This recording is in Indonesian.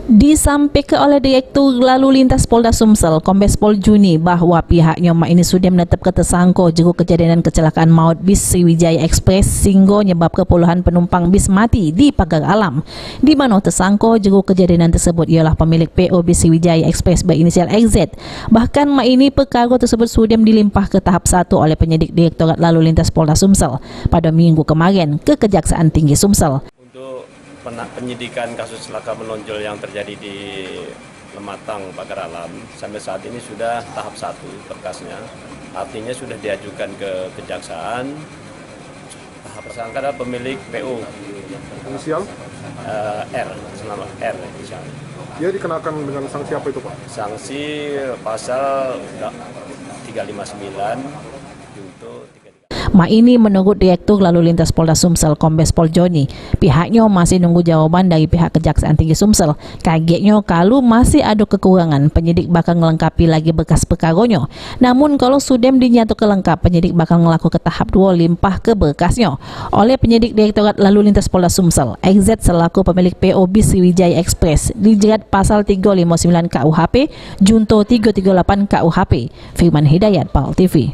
Disampaikan oleh Direktur Lalu Lintas Polda Sumsel, Kombes Pol Juni, bahwa pihaknya ini sudah menetapkan tersangka juru kejadian kecelakaan maut bis Sriwijaya Express sehingga menyebabkan puluhan penumpang bis mati di pagar alam, di mana tersangka juru kejadian tersebut ialah pemilik PO bis Sriwijaya Express berinisial XZ. Bahkan ini perkara tersebut sudah dilimpah ke tahap 1 oleh penyidik Direktorat Lalu Lintas Polda Sumsel pada minggu kemarin ke Kejaksaan Tinggi Sumsel. Penyidikan kasus celaka menonjol yang terjadi di Lematang Pagar Alam sampai saat ini sudah tahap 1 berkasnya, artinya sudah diajukan ke Kejaksaan. Tahap tersangka adalah pemilik PO inisial R, selama R inisial. Dia dikenakan dengan sanksi apa itu, Pak? Sanksi pasal 359 junto 33. Ini menurut Direktur Lalu Lintas Polda Sumsel, Kombes Pol Joni, pihaknya masih nunggu jawaban dari pihak Kejaksaan Tinggi Sumsel. Kagetnya kalau masih ada kekurangan, penyidik bakal melengkapi lagi berkas perkaranya. Namun kalau sudah dinyatakan lengkap, penyidik bakal melakukan ke tahap 2 limpah ke berkasnya. Oleh penyidik Direktorat Lalu Lintas Polda Sumsel, XZ selaku pemilik PO bis Sriwijaya Express dijerat pasal 359 KUHP junto 338 KUHP. Firman Hidayat, PAL TV.